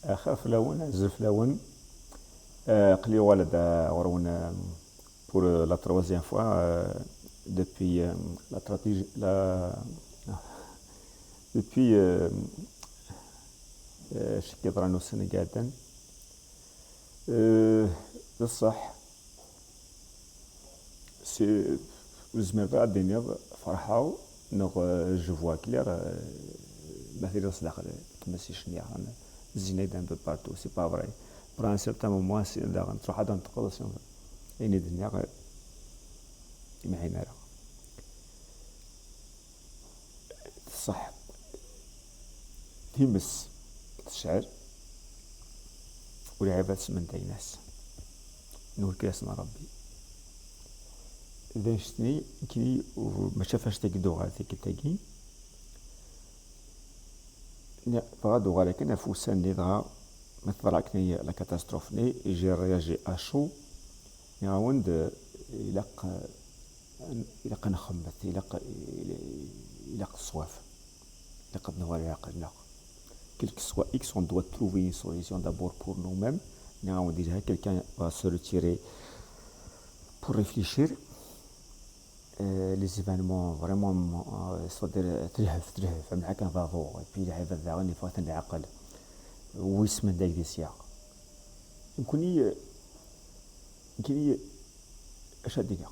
أخاف لون زرف لون قلي ولد ورون pour la troisième fois depuis la stratégie depuis شكي ضرانو السنة قاعدين بصح سي زعما بعد دينيض فرحاو نغ جو فوا كلير مثلا صدق تمسي شنيا زينيد ان بو بارتو سي با فري pour un certain moment سي دا تروح هذا نتقلص يعني الدنيا ما حين لا صح تيمس تشعر ولعبات من داي ناس نقول كاسنا ربي إذا شتني كي ما شافاش تقدو غير تاكي بغادو غير كنا فوسان اللي ضغا مثل كني لا كاتاستروف ني يجي رياجي اشو يعاود يلق نخمت يلق الصواف يلق نوالي عقلنا quel que soit X, on doit trouver une solution d'abord pour nous-mêmes. On dirait que quelqu'un va se retirer pour réfléchir. Les événements vraiment صدر ترهف معك ضاضو et puis لعب الذعن فات العقل ويسمن داك دي سياق يمكن اش الدنيا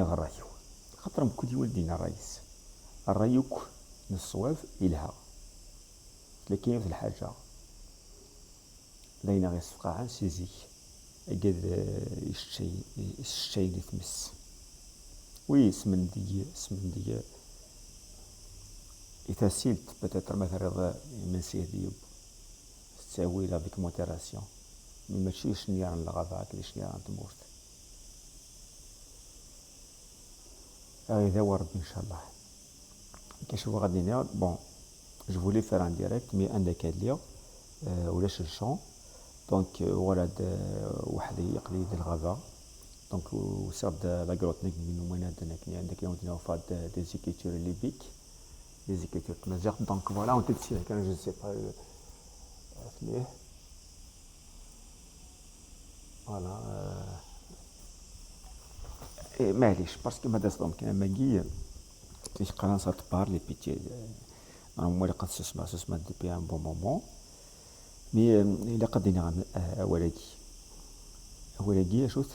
الرايو خاطر كل يولدينا الرئيس الرايوك الصواب إلها لكن في الحاجة لينا غير صفقة عن سيزي قد الشيء اللي تمس وي سمندي إذا سيلت بتاتر مثلا من سيدي تساوي لا فيك موتيراسيون ماشي شنيا نلغى كلي شنيا تمورت هذا هو ربي إن شاء الله كنشوفو غادي نيا بون جو فولي فير ان ديريكت مي عندك هاد ولاش الشون دونك ولد واحد يقلي د الغابة دونك وساب لاكروتنيك من وين عندك يوم فاد دي زيكيتور ليبيك دي زيكيتور تمازيغ دونك فوالا اون تيتسي كان جو سي با فليه فوالا معليش باسكو ما داز دونك ماكي كيش قرانصة تبارلي بيتي انا مولي قد تسمع ديبي ان بون مومون مي الا قدينا ولاكي شوت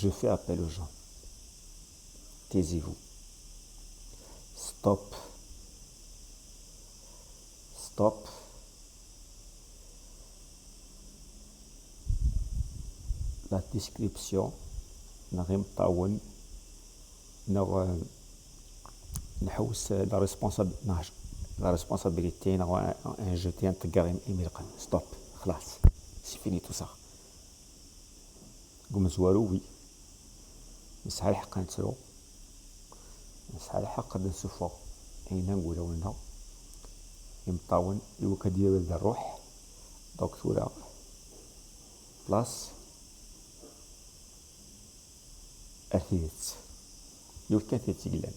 je fais appel aux gens taisez-vous stop la description نغيم طاون نحوس لا ريسبونسابيلتي ان جوتي ان تقاريم إميلقا ستوب خلاص سي فيني تو سا قوم زوارو وي مسح الحق نترو مسح الحق نسفو اين نقول ولنا يمطاون يوكا ديال الروح دكتورة بلاص أثيت يوكا تيتيلان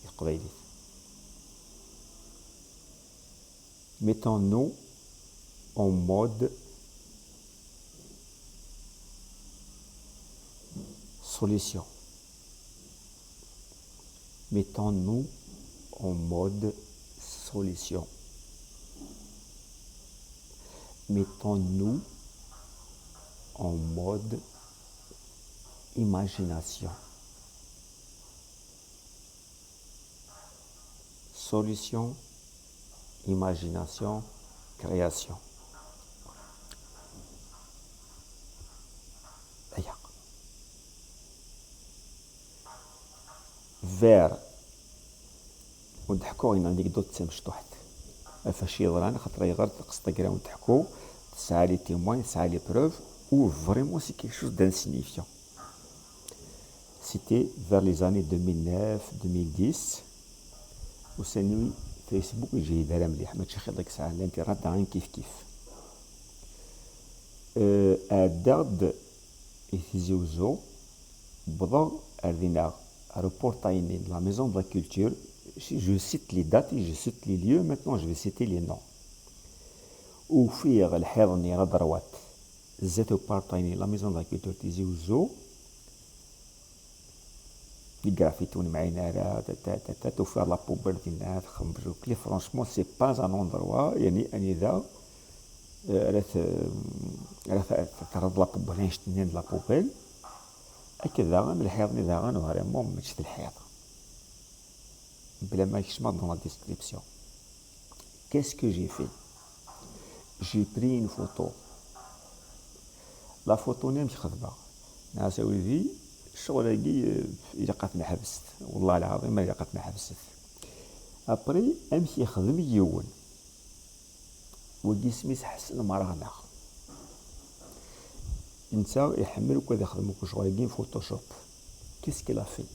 القبايلي mettons-nous en mode solution. Mettons-nous en mode solution. Mettons-nous en mode imagination. Solution, imagination, création. vers ونضحكوا هنا عندك دوت مشطوحت فاش يضران خاطر يغير قصه كرا ونضحكوا تسعى لي تيموين تسعى لي بروف ou vraiment c'est quelque chose d'insignifiant. C'était vers les années 2009-2010 وسنوي فيسبوك يجي دار مليح ماشي خير ديك الساعه الانترنت داين كيف أدرد إثيزيوزو بضغ أردنا reportaine la maison de la culture je cite les dates et je cite les lieux. Maintenant, je vais citer les noms. وفيغ الحيضني غدروات زاتو بارطايني لا ميزون دا كولتور تيزي وزو الجرافيتون معينا راه توفير لا بوبيل ديالنا تخمجو كلي فرونشمون سي با ان اندروا يعني اني ذا راه تعرض لا بوبيل نشتني لا بوبيل هكذا من الحيضني ذا غانو فريمون ماشي الحيض بلا ما يكشمر دون لا ديسكريبسيون. Qu'est-ce que j'ai fait? J'ai pris une photo. La photo ني مش خدمة. ناس ولدي الشغل هاكي إلا قاتني حبست والله العظيم ما إلا قاتني حبست. أبري أمشي يخدم يون. وجسمي حسن مراغنا. إنسان يحمل وكذا يخدم شغل هاكي فوتوشوب. Qu'est-ce qu'il a fait?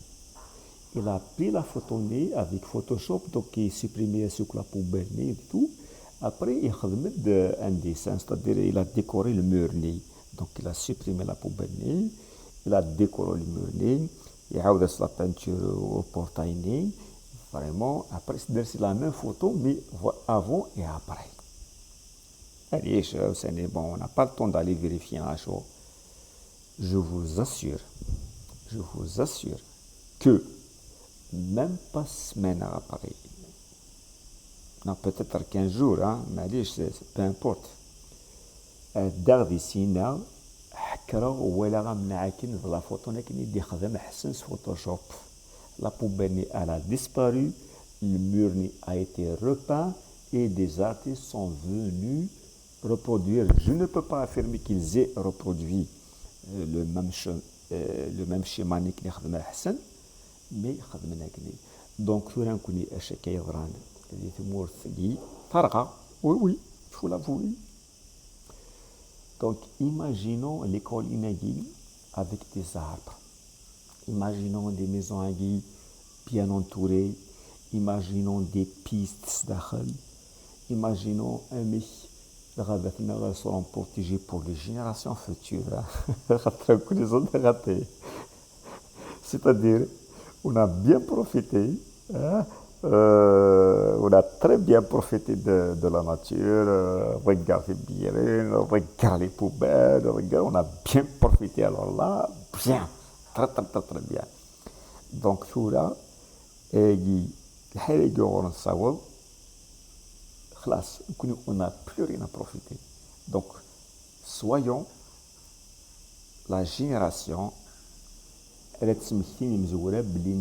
Il a pris la photo nez avec Photoshop, donc il supprimait sur la poubelle nez et tout. Après, il a un dessin, c'est-à-dire il a décoré le mur nez. Donc il a supprimé la poubelle nez, il a décoré le mur nez, il a fait la peinture au portail nez. Vraiment, après, c'est la même photo, mais avant et après. Allez, bon, on n'a pas le temps d'aller vérifier un show. Je vous assure que même pas semaine après, non, peut-être 15 jours, hein, mais peu importe. داغدي سينا حكرا ولا غمنعكن في لا فوتو لكن يدي خدم حسن فوتوشوب. La poubelle elle a disparu, le mur a été repeint et des artistes sont venus reproduire. Je ne peux pas affirmer qu'ils aient reproduit le même schéma اللي خدمه حسن مي خدمنا كني دونك ثورا نكوني اش كيضران اللي تمور ثقي طرقه وي فو لافوي. Donc imaginons l'école inagile avec des arbres, imaginons des maisons aguilles bien entourées, imaginons des pistes dakhel, imaginons un mec غابتنا seront protégés pour les générations futures. C'est-à-dire on a bien profité, hein, on a très bien profité de la nature, regardez bien, regardez les poubelles, on a bien profité alors là, bien, très bien. Donc ثورة الحال يجي نصاوب خلاص نكونوا on n'a plus rien à profiter. Donc soyons la génération اللي تسمحتيني مزوره بلي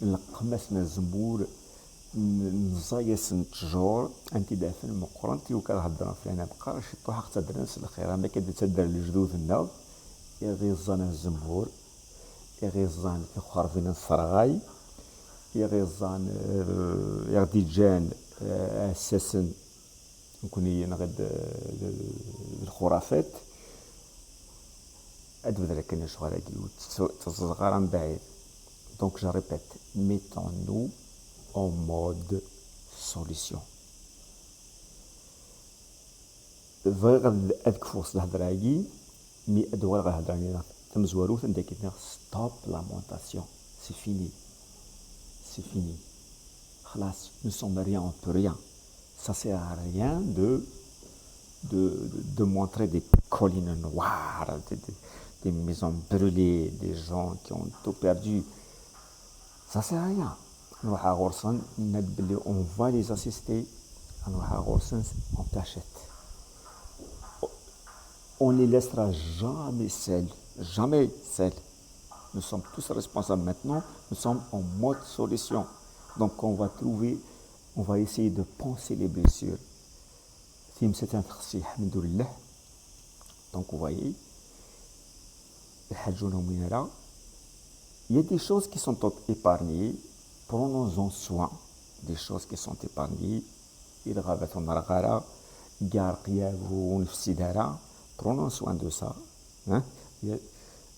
نقمسنا الزنبور نزايس التجور انت دافن مقرنتي وكنهضر فينا بقى شي طوحه تقدر ناس الخير ما كدير تدر لجدودنا يغيظان الزنبور يغيظان خرفين الصرغاي يغيظان يغديجان اساسا نكوني نغد الخرافات Donc je répète, mettons-nous en mode solution. Stop lamentation, c'est fini. C'est fini. Nous sommes rien, on peut rien. Ça sert à rien de montrer des collines noires, des maisons brûlées, des gens qui ont tout perdu. Ça sert à rien. On va les assister. On cachette. On les laissera jamais seuls. Jamais seuls. Nous sommes tous responsables maintenant. Nous sommes en mode solution. Donc on va essayer de penser les blessures. Donc vous voyez, il y a des choses qui sont épargnées, prenons-en soin des choses qui sont épargnées. Prenons soin de ça.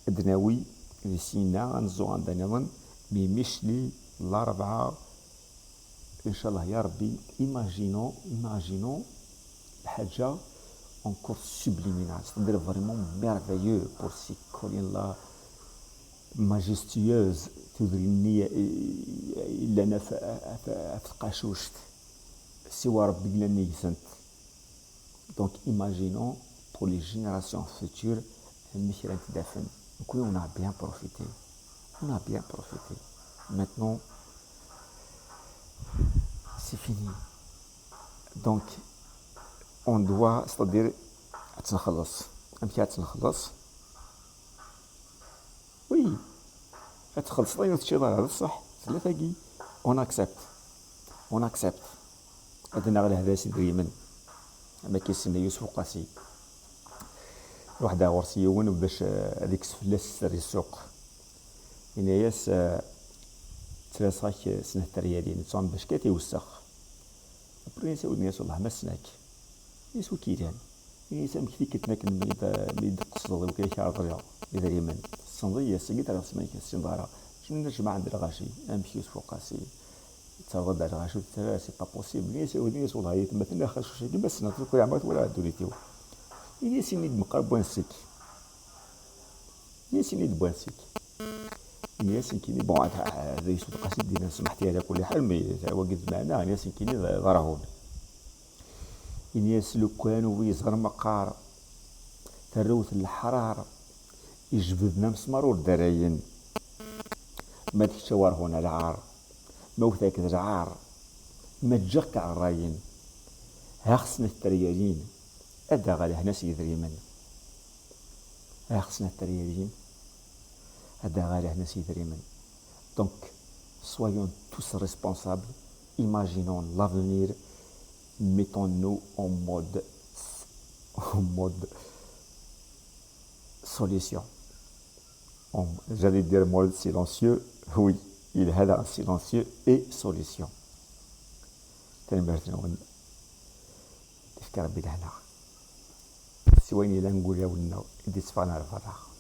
Adnaoui, les Sina, Anzo, Andanaman, mais Mishli, l'Arba, Inch'Allah, Yarbi, imaginons, الحاجة encore subliminale, c'est-à-dire vraiment merveilleux pour ces collines-là majestueuses تدري إلا أنا في تقاشوشت سوى ربي إلا نيسنت. Donc imaginons pour les générations futures Michel Dafen. Donc oui, on a bien profité. On a bien profité. Maintenant, c'est fini. Donc, on doit, c'est-à-dire, تنخلص. أمشي تنخلص. Oui. تخلص طيب الشيء هذا صح. ثلاثة on accepte. On accepte. هذا غير هذا سيدري من. ما كيسمى يوسف قاسي. واحد غورسيون باش هذيك سفلاس سري السوق. إناياس ثلاثة سنة ريالين نتصام باش كاتي وسخ. برينس ودنياس والله ما سناك. يسوي كيران. إناياس مكتي كتناك ميد قصدي وكيك عطريا إذا يمن. الصندية سقيت على سماك السندارة. شنو نجمع عند الغاشي أمشي يوسف قاسي. ترغب على الغاشي ترى سي با بوسيبل. إناياس ودنياس والله يتمثلنا خاص شيء بس نتركوا يعملوا ولا دوريتيو. إناياس ينيد مقرب وانسك. إناياس ينيد بوانسك. الناس كيني بون هذا يسوق قصيد دينا سمحتي على كل حال مي وقت معنا الناس كيني ضرهون الناس لو كانوا ويصغر مقار تروث الحرارة يجبدنا مسمار والدراين ما تكتوار هنا العار موثاك العار ما تجقع الراين هاخسنا التريالين أدا غالي ناس يدريمن هاخسنا التريالين Donc, soyons tous responsables, imaginons l'avenir, mettons-nous en mode solution. J'allais dire mode silencieux, oui, il y a un silencieux et solution. تفكر بالهنا سوين إلى نقول يا ولنا دي سفانا الفراغ